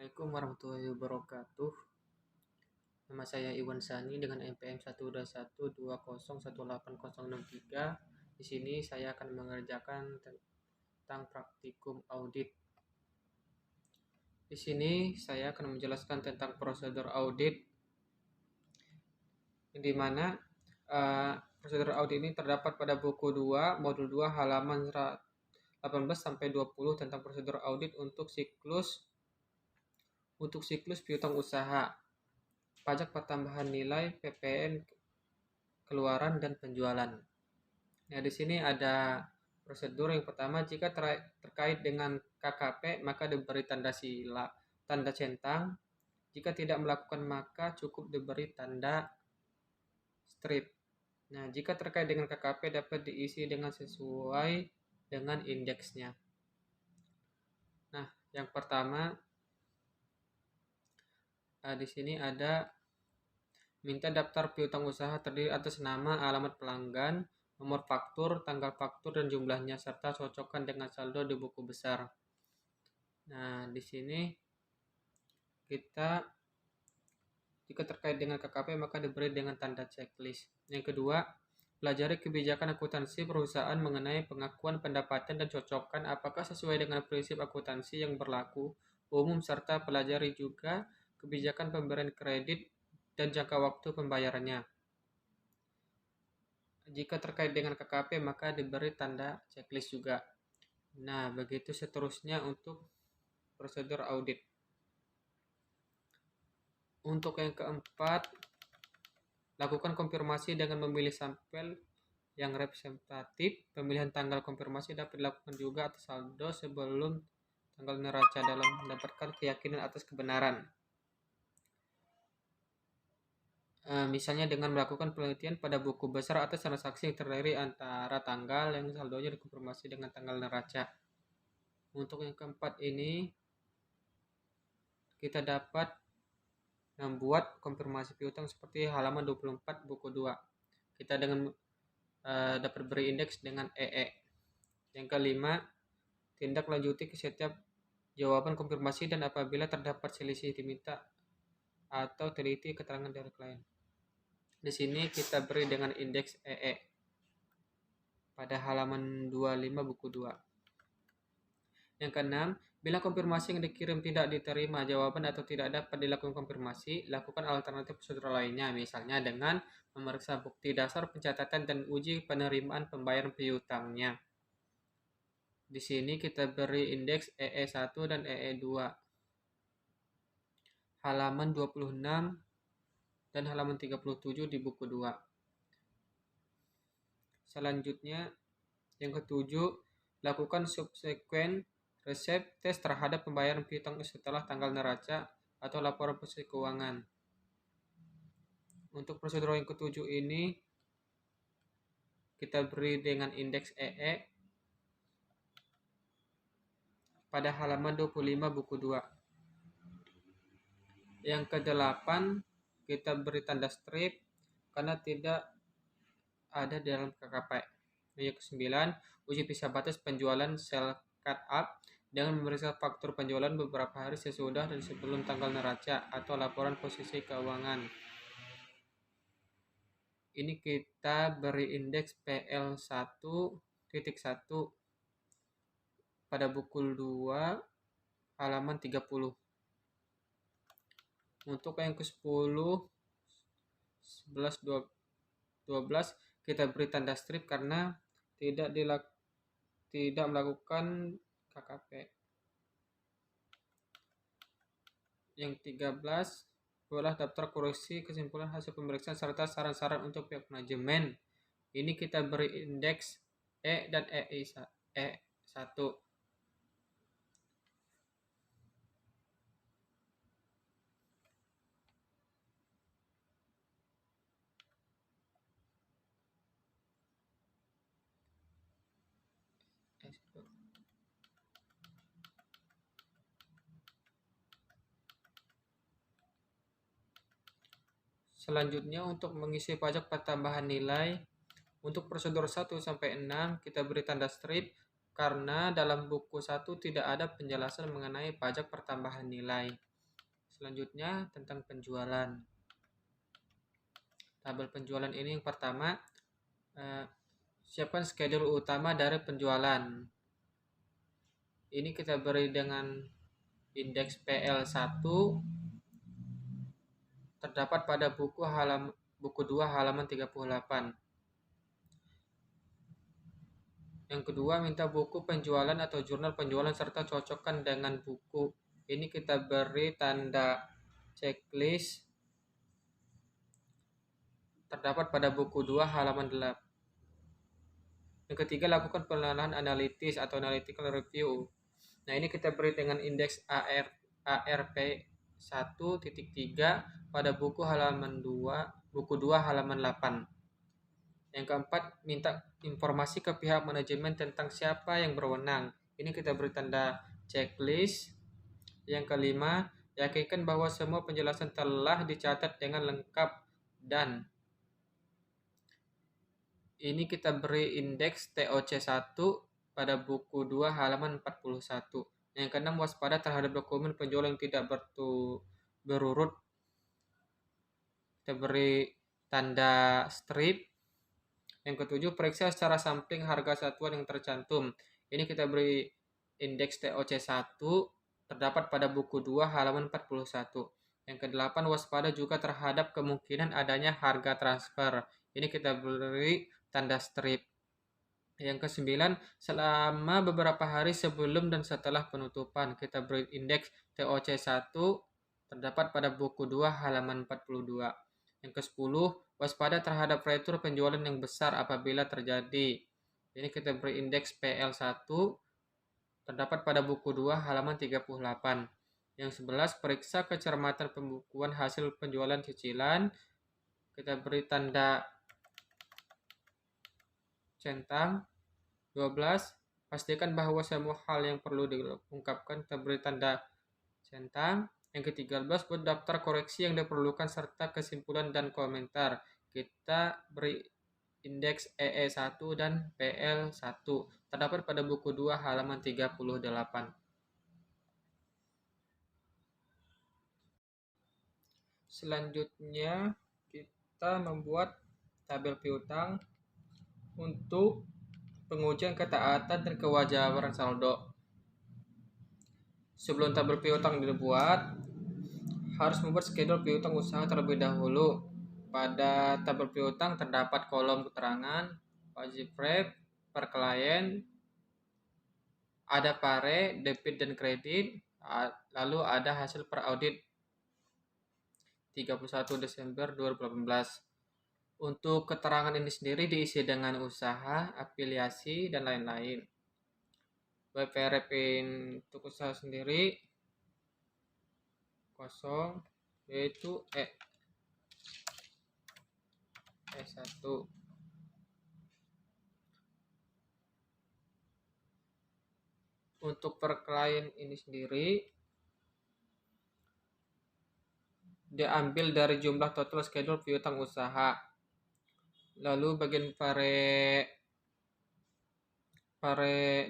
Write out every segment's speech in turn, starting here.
Assalamualaikum warahmatullahi wabarakatuh. Nama saya Iwan Sani dengan NPM 12120180063. Di sini saya akan mengerjakan tentang praktikum audit. Di sini saya akan menjelaskan tentang prosedur audit, di mana prosedur audit ini terdapat pada buku 2, modul 2, halaman 18 sampai 20 tentang prosedur audit untuk siklus piutang usaha, pajak pertambahan nilai, PPN, keluaran, dan penjualan. Nah, di sini ada prosedur yang pertama, jika terkait dengan KKP maka diberi tanda centang. Jika tidak melakukan maka cukup diberi tanda strip. Nah, jika terkait dengan KKP dapat diisi dengan sesuai dengan indeksnya. Nah, yang pertama di sini ada minta daftar piutang usaha terdiri atas nama, alamat pelanggan, nomor faktur, tanggal faktur, dan jumlahnya, serta cocokkan dengan saldo di buku besar. Nah, di sini jika terkait dengan KKP maka diberi dengan tanda checklist. Yang kedua, pelajari kebijakan akuntansi perusahaan mengenai pengakuan pendapatan dan cocokkan apakah sesuai dengan prinsip akuntansi yang berlaku umum, serta pelajari juga kebijakan pemberian kredit dan jangka waktu pembayarannya. Jika terkait dengan KKP maka diberi tanda checklist juga. Nah, begitu seterusnya untuk prosedur audit. Untuk yang keempat, lakukan konfirmasi dengan memilih sampel yang representatif. Pemilihan tanggal konfirmasi dapat dilakukan juga atas saldo sebelum tanggal neraca dalam mendapatkan keyakinan atas kebenaran. Misalnya dengan melakukan penelitian pada buku besar atas transaksi yang terdiri antara tanggal yang saldonya dikonfirmasi dengan tanggal neraca. Untuk yang keempat ini, kita dapat membuat konfirmasi piutang seperti halaman 24 buku 2. Kita dapat beri indeks dengan EE. Yang kelima, tindak lanjuti ke setiap jawaban konfirmasi dan apabila terdapat selisih diminta atau teliti keterangan dari klien. Di sini kita beri dengan indeks EE pada halaman 25 buku 2. Yang keenam, bila konfirmasi yang dikirim tidak diterima jawaban atau tidak dapat dilakukan konfirmasi, lakukan alternatif prosedur lainnya, misalnya dengan memeriksa bukti dasar pencatatan dan uji penerimaan pembayaran piutangnya. Di sini kita beri indeks EE1 dan EE2. Halaman 26 dan halaman 37 di buku 2. Selanjutnya, yang ketujuh, lakukan subsequent receipt test terhadap pembayaran piutang setelah tanggal neraca atau laporan posisi keuangan. Untuk prosedur yang ketujuh ini kita beri dengan indeks EE pada halaman 25 buku 2. Yang kedelapan, kita beri tanda strip karena tidak ada di dalam KKP. Yang ke-9, uji pisah batas penjualan sell cut up dengan memeriksa faktur penjualan beberapa hari sesudah dan sebelum tanggal neraca atau laporan posisi keuangan. Ini kita beri indeks PL1.1 pada buku 2 halaman 30. Untuk yang ke-10, 11, 12 kita beri tanda strip karena tidak melakukan KKP. Yang 13, buatlah daftar koreksi kesimpulan hasil pemeriksaan serta saran-saran untuk pihak manajemen. Ini kita beri indeks E dan E1. Selanjutnya, untuk mengisi pajak pertambahan nilai, untuk prosedur 1 sampai 6 kita beri tanda strip karena dalam buku 1 tidak ada penjelasan mengenai pajak pertambahan nilai. Selanjutnya tentang penjualan. Tabel penjualan ini yang pertama, siapkan schedule utama dari penjualan. Ini kita beri dengan indeks PL1 terdapat pada buku 2 halaman 38. Yang kedua, minta buku penjualan atau jurnal penjualan serta cocokkan dengan buku. Ini kita beri tanda checklist terdapat pada buku 2 halaman 8. Yang ketiga, lakukan penelitian analitis atau analytical review. Nah, ini kita beri dengan indeks ARP 1.3 pada buku 2 halaman 8. Yang keempat, minta informasi ke pihak manajemen tentang siapa yang berwenang. Ini kita beri tanda checklist. Yang kelima, yakinkan bahwa semua penjelasan telah dicatat dengan lengkap dan ini kita beri indeks TOC1 pada buku 2 halaman 41. Yang keenam, waspada terhadap dokumen penjualan yang tidak berurut. Kita beri tanda strip. Yang ketujuh, periksa secara sampling harga satuan yang tercantum. Ini kita beri indeks TOC1 terdapat pada buku 2 halaman 41. Yang kedelapan, waspada juga terhadap kemungkinan adanya harga transfer. Ini kita beri tanda strip. Yang kesembilan, selama beberapa hari sebelum dan setelah penutupan, kita beri indeks TOC1 terdapat pada buku 2 halaman 42. Yang ke-10, waspada terhadap retur penjualan yang besar apabila terjadi. Ini kita beri indeks PL1 terdapat pada buku 2 halaman 38. Yang 11, periksa kecermatan pembukuan hasil penjualan cicilan. Kita beri tanda centang. 12, pastikan bahwa semua hal yang perlu diungkapkan kita beri tanda centang. Yang ke-13, buat daftar koreksi yang diperlukan serta kesimpulan dan komentar. Kita beri indeks EE1 dan PL1 terdapat pada buku 2 halaman 38. Selanjutnya kita membuat tabel piutang untuk pengujian ketaatan dan kewajaran saldo. Sebelum tabel piutang dibuat, harus membuat schedule piutang usaha terlebih dahulu. Pada tabel piutang terdapat kolom keterangan, wajib rep, per klien, ada pare, debit dan kredit, lalu ada hasil per audit 31 Desember 2018. Untuk keterangan ini sendiri diisi dengan usaha, afiliasi, dan lain-lain. WPRP untuk usaha sendiri kosong, yaitu E1. Untuk per klien ini sendiri diambil dari jumlah total schedule piutang usaha. Lalu bagian pare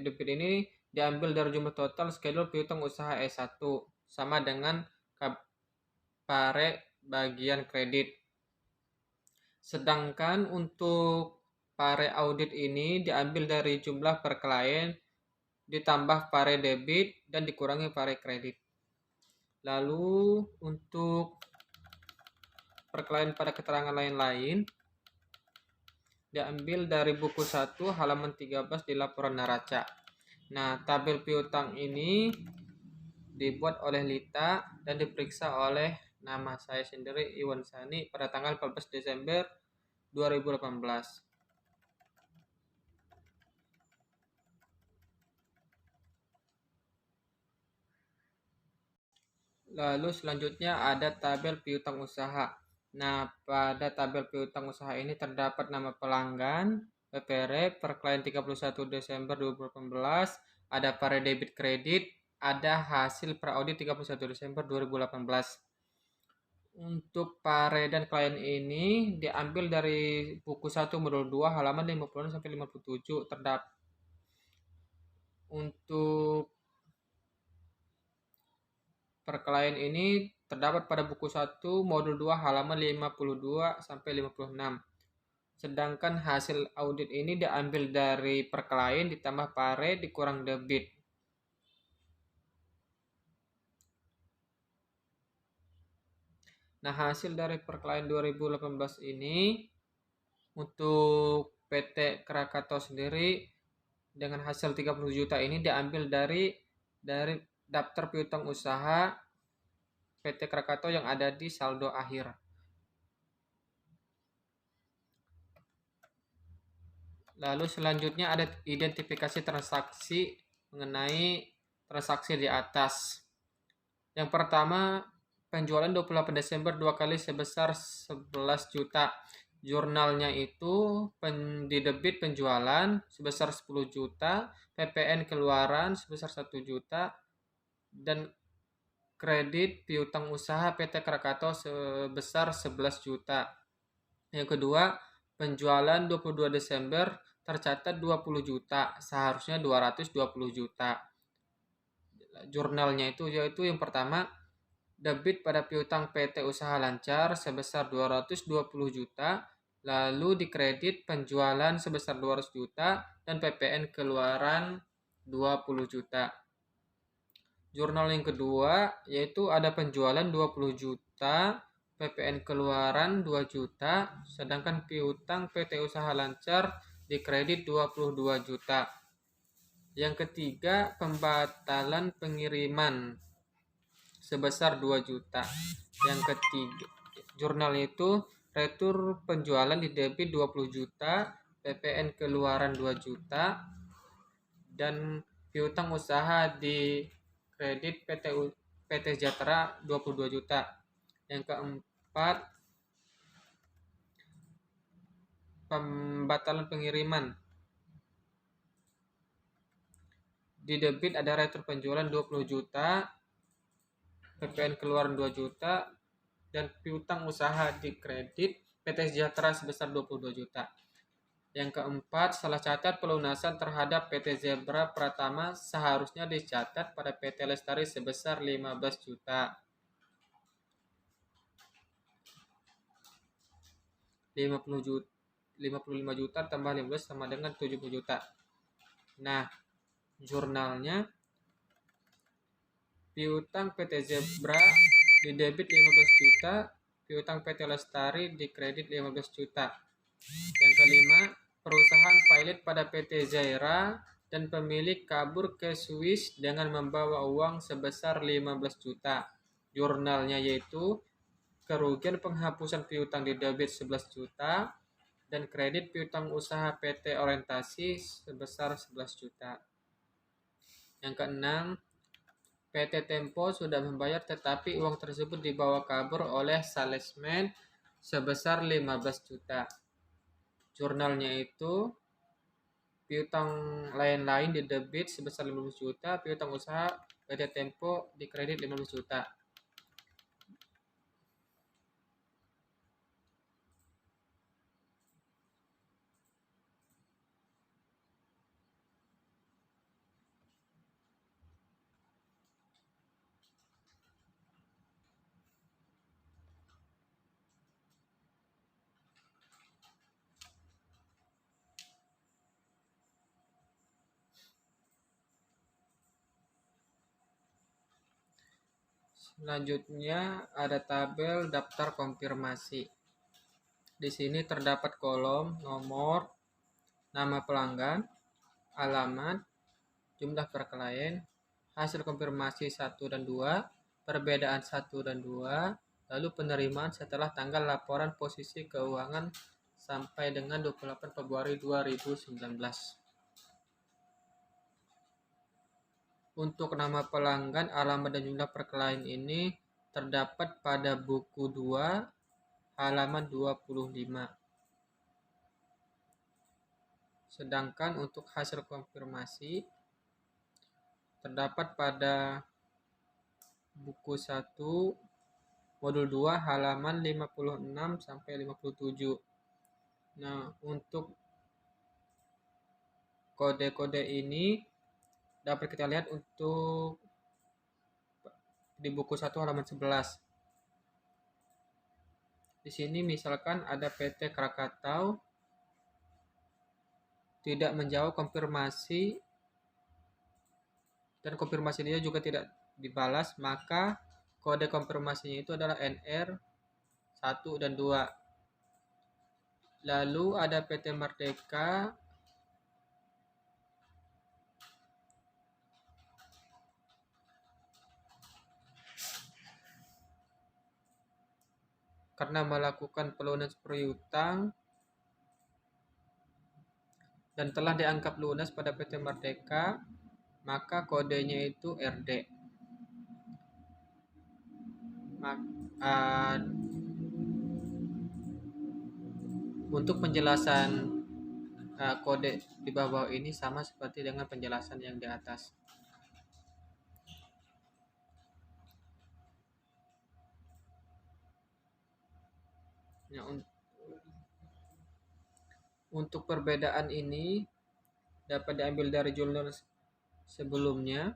debit ini diambil dari jumlah total schedule piutang usaha E1 sama dengan pare bagian kredit. Sedangkan untuk pare audit ini diambil dari jumlah per klien ditambah pare debit dan dikurangi pare kredit. Lalu untuk per klien pada keterangan lain-lain diambil dari buku 1 halaman 13 di laporan neraca. Nah, tabel piutang ini dibuat oleh Lita dan diperiksa oleh nama saya sendiri Iwan Sani pada tanggal 14 Desember 2018. Lalu selanjutnya ada tabel piutang usaha. Nah, pada tabel piutang usaha ini terdapat nama pelanggan, PPR per klien 31 Desember 2018, ada pare debit kredit, ada hasil per audit 31 Desember 2018. Untuk pare dan klien ini diambil dari buku 1 modul 2 halaman 50 sampai 57. Terdapat untuk per klien ini terdapat pada buku 1 modul 2 halaman 52 sampai 56. Sedangkan hasil audit ini diambil dari per klien ditambah pare dikurang debit. Nah, hasil dari per klien 2018 ini untuk PT Krakatau sendiri dengan hasil 30 juta ini diambil dari daftar piutang usaha PT Krakatau yang ada di saldo akhir. Lalu selanjutnya ada identifikasi transaksi mengenai transaksi di atas. Yang pertama, penjualan 28 Desember 2 kali sebesar 11 juta. Jurnalnya itu di debit penjualan sebesar 10 juta, PPN keluaran sebesar 1 juta, dan kredit piutang usaha PT Krakatau sebesar 11 juta. Yang kedua, penjualan 22 Desember tercatat 20 juta, seharusnya 220 juta. Jurnalnya itu yaitu yang pertama, debit pada piutang PT Usaha Lancar sebesar 220 juta, lalu dikredit penjualan sebesar 200 juta dan PPN keluaran 20 juta. Jurnal yang kedua yaitu ada penjualan 20 juta, PPN keluaran 2 juta, sedangkan piutang PT Usaha Lancar dikredit 22 juta. Yang ketiga, pembatalan pengiriman sebesar 2 juta. Yang ketiga, jurnal itu retur penjualan di debit 20 juta, PPN keluaran 2 juta, dan piutang usaha di kredit PT Sejahtera 22 juta. Yang keempat, pembatalan pengiriman. Di debit ada retur penjualan 20 juta, PPN keluaran 2 juta, dan piutang usaha di kredit PT Sejahtera sebesar 22 juta. Yang keempat, salah catat pelunasan terhadap PT Zebra Pratama seharusnya dicatat pada PT Lestari sebesar 15 juta. 55 juta tambah 15 sama dengan 70 juta. Nah, jurnalnya piutang PT Zebra di debit 15 juta, piutang PT Lestari di kredit 15 juta. Yang kelima, perusahaan pilot pada PT Zaira dan pemilik kabur ke Swiss dengan membawa uang sebesar 15 juta. Jurnalnya yaitu kerugian penghapusan piutang di debit 11 juta dan kredit piutang usaha PT Orientasi sebesar 11 juta. Yang keenam, PT Tempo sudah membayar tetapi uang tersebut dibawa kabur oleh salesman sebesar 15 juta. Jurnalnya itu piutang lain-lain di debit sebesar 15 juta, piutang usaha PT Tempo di kredit 15 juta. Selanjutnya ada tabel daftar konfirmasi. Di sini terdapat kolom nomor, nama pelanggan, alamat, jumlah per klien, hasil konfirmasi 1 dan 2, perbedaan 1 dan 2, lalu penerimaan setelah tanggal laporan posisi keuangan sampai dengan 28 Februari 2019. Untuk nama pelanggan, alamat dan jumlah per klien ini terdapat pada buku 2 halaman 25. Sedangkan untuk hasil konfirmasi terdapat pada buku 1 modul 2 halaman 56 sampai 57. Nah, untuk kode-kode ini dapat kita lihat untuk di buku 1 halaman 11. Di sini misalkan ada PT Krakatau tidak menjawab konfirmasi dan konfirmasi dia juga tidak dibalas, maka kode konfirmasinya itu adalah NR 1 dan 2. Lalu ada PT Merdeka karena melakukan pelunasan piutang dan telah dianggap lunas pada PT Merdeka, maka kodenya itu RD. Untuk penjelasan kode di bawah ini sama seperti dengan penjelasan yang di atas. Ya, untuk perbedaan ini dapat diambil dari jurnal sebelumnya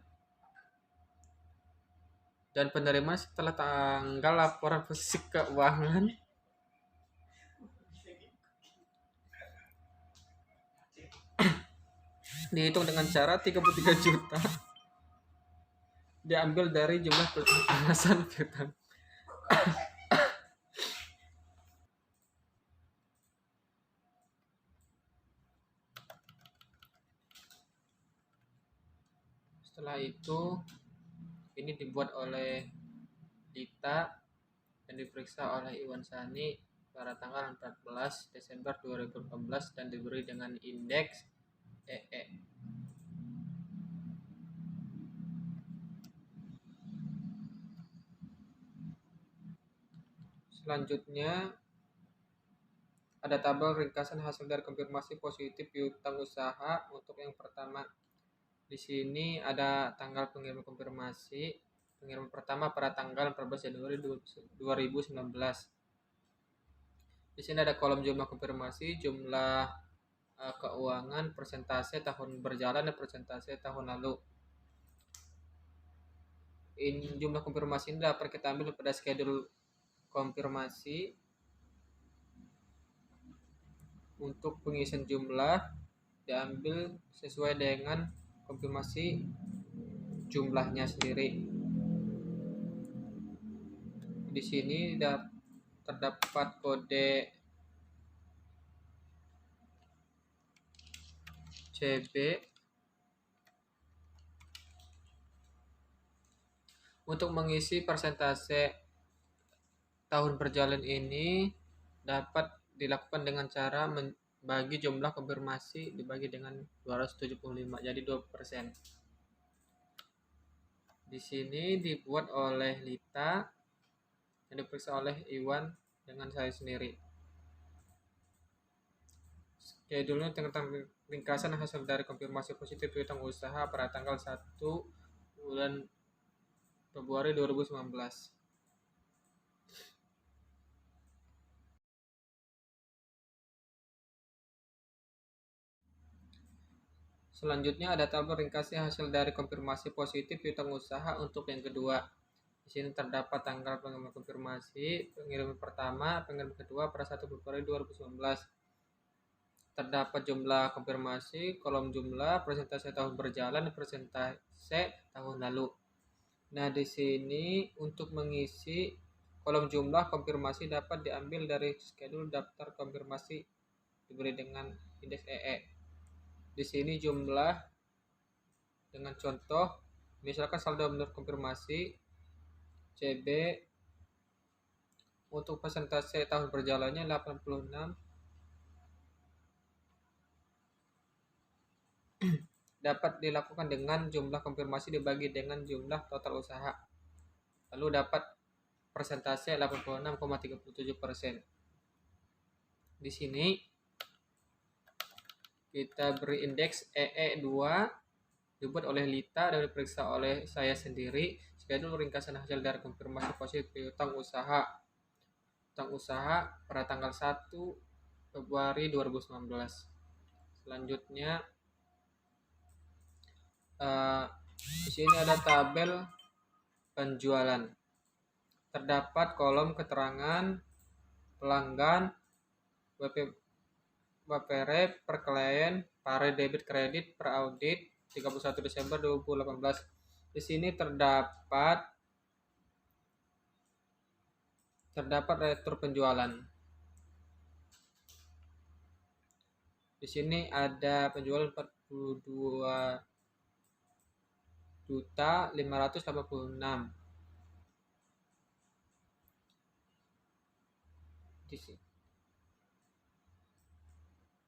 dan penerima setelah tanggal laporan fisik keuangan dihitung dengan cara 33 juta diambil dari jumlah pelunasan piutang. Setelah itu ini dibuat oleh Dita dan diperiksa oleh Iwan Sani pada tanggal 14 Desember 2014 dan diberi dengan indeks EE. Selanjutnya ada tabel ringkasan hasil dari konfirmasi positif piutang usaha. Untuk yang pertama, di sini ada tanggal pengiriman konfirmasi. Pengiriman pertama pada tanggal 14 Januari 2019. Di sini ada kolom jumlah konfirmasi, jumlah keuangan, persentase tahun berjalan dan persentase tahun lalu. Ini jumlah konfirmasi ini dapat kita ambil pada schedule konfirmasi. Untuk pengisian jumlah diambil sesuai dengan konfirmasi jumlahnya sendiri. Di sini terdapat kode CB untuk mengisi persentase tahun berjalan ini dapat dilakukan dengan cara membagi jumlah konfirmasi dibagi dengan 275 jadi 2%. Di sini dibuat oleh Lita dan diperiksa oleh Iwan dengan saya sendiri. Schedule-nya tentang ringkasan hasil dari konfirmasi positif piutang usaha pada tanggal 1 bulan Februari 2019. Selanjutnya ada tabel ringkasnya hasil dari konfirmasi positif piutang usaha untuk yang kedua. Di sini terdapat tanggal pengiriman konfirmasi, pengiriman pertama, pengiriman kedua pada 1 Februari 2019. Terdapat jumlah konfirmasi, kolom jumlah, persentase tahun berjalan, dan persentase tahun lalu. Nah, di sini untuk mengisi kolom jumlah konfirmasi dapat diambil dari schedule daftar konfirmasi diberi dengan indeks EE. Di sini jumlah dengan contoh, misalkan saldo menurut konfirmasi CB untuk persentase tahun berjalannya 86 dapat dilakukan dengan jumlah konfirmasi dibagi dengan jumlah total usaha. Lalu dapat persentase 86,37%. Di sini kita beri indeks EE2 dibuat oleh Lita dan diperiksa oleh saya sendiri. Schedule ringkasan hasil dari konfirmasi positif piutang usaha pada tanggal 1 Februari 2019. Selanjutnya di sini ada tabel penjualan. Terdapat kolom keterangan pelanggan, WPRE per klien, pare debit kredit per audit 31 Desember 2018. Di sini terdapat retur penjualan. Di sini ada penjualan 42.586.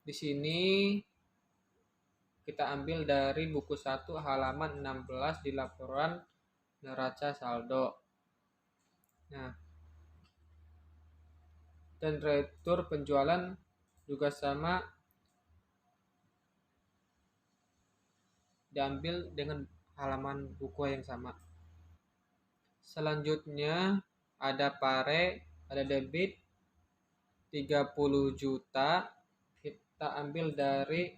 Di sini kita ambil dari buku 1 halaman 16 di laporan neraca saldo. Nah, dan retur penjualan juga sama, diambil dengan halaman buku yang sama. Selanjutnya ada pare, ada debit 30 juta. Kita ambil dari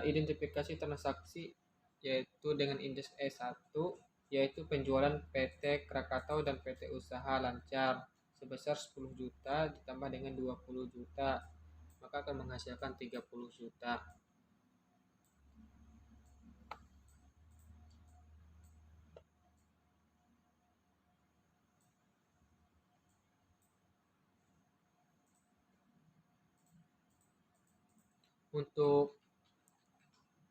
identifikasi transaksi yaitu dengan indeks E1, yaitu penjualan PT Krakatau dan PT Usaha Lancar sebesar 10 juta ditambah dengan 20 juta, maka akan menghasilkan 30 juta. Untuk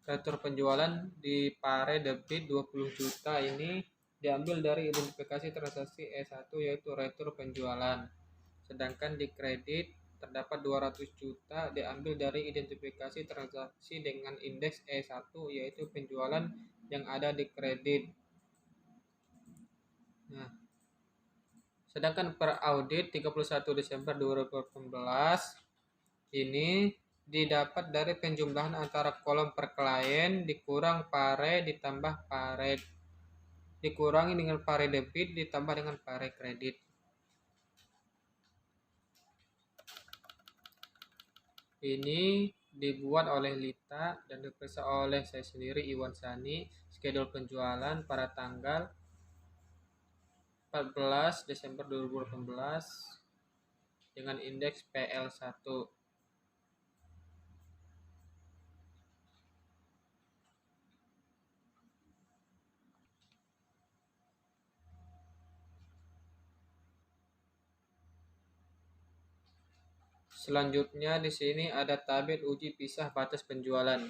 retur penjualan di pare debit 20 juta ini diambil dari identifikasi transaksi E1 yaitu retur penjualan. Sedangkan di kredit terdapat 200 juta diambil dari identifikasi transaksi dengan indeks E1 yaitu penjualan yang ada di kredit. Nah, sedangkan per audit 31 Desember 2018 ini didapat dari penjumlahan antara kolom per klien dikurang pare ditambah pare dikurangi dengan pare debit ditambah dengan pare kredit. Ini dibuat oleh Lita dan diperiksa oleh saya sendiri, Iwan Sani, schedule penjualan pada tanggal 14 Desember 2018 dengan indeks PL1. Selanjutnya di sini ada tabel uji pisah batas penjualan.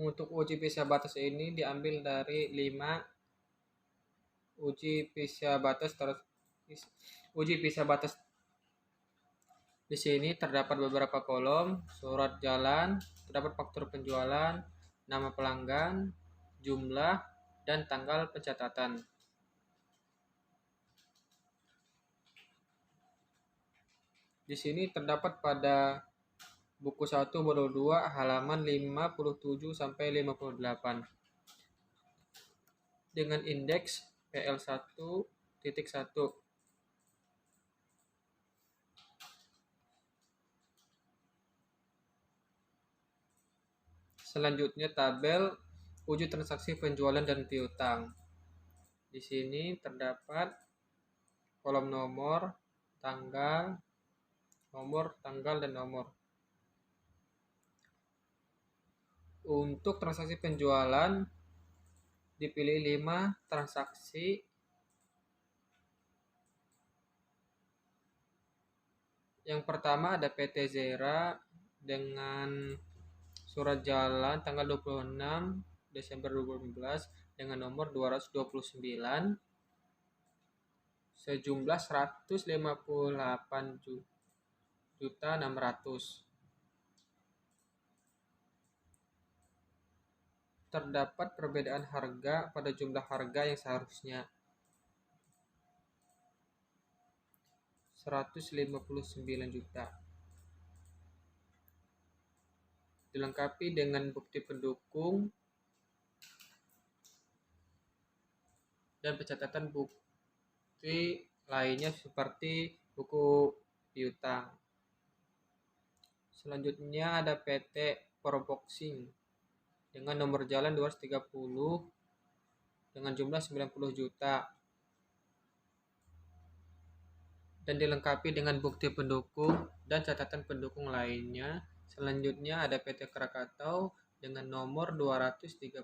Untuk uji pisah batas ini diambil dari 5 uji pisah batas. Di sini terdapat beberapa kolom: surat jalan, terdapat faktur penjualan, nama pelanggan, jumlah, dan tanggal pencatatan. Di sini terdapat pada buku 1 modul 2 halaman 57 sampai 58 dengan indeks PL1.1. Selanjutnya tabel uji transaksi penjualan dan piutang. Di sini terdapat kolom nomor, tanggal, dan nomor. Untuk transaksi penjualan dipilih 5 transaksi. Yang pertama ada PT Zera dengan surat jalan tanggal 26 Desember 2015 dengan nomor 229 sejumlah 158.600. Terdapat perbedaan harga pada jumlah harga yang seharusnya 159 juta. Dilengkapi dengan bukti pendukung dan pencatatan bukti lainnya seperti buku piutang. Selanjutnya ada PT Proboxing dengan nomor jalan 230 dengan jumlah 90 juta dan dilengkapi dengan bukti pendukung dan catatan pendukung lainnya. Selanjutnya ada PT Krakatau dengan nomor 231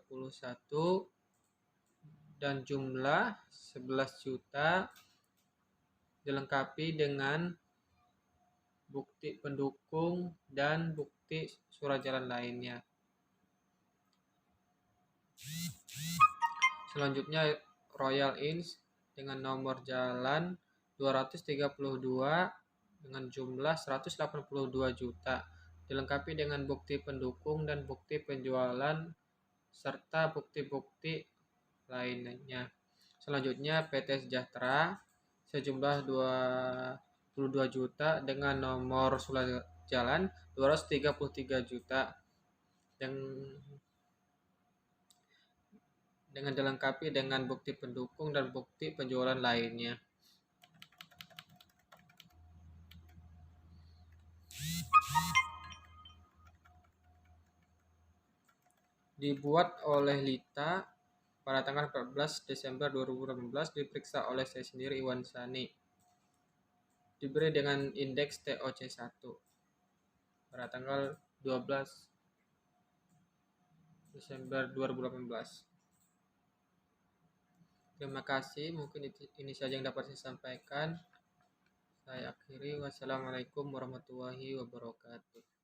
dan jumlah 11 juta dilengkapi dengan bukti pendukung dan bukti surat jalan lainnya. Selanjutnya Royal Inns dengan nomor jalan 232 dengan jumlah 182 juta dilengkapi dengan bukti pendukung dan bukti penjualan serta bukti-bukti lainnya. Selanjutnya PT Sejahtera sejumlah 22 juta dengan nomor surat jalan 233 juta dengan dilengkapi dengan bukti pendukung dan bukti penjualan lainnya. Dibuat oleh Lita pada tanggal 14 Desember 2018, diperiksa oleh saya sendiri Iwan Sani. Diberi dengan indeks TOC1 pada tanggal 12 Desember 2018. Terima kasih, mungkin ini saja yang dapat saya sampaikan. Saya akhiri, wassalamualaikum warahmatullahi wabarakatuh.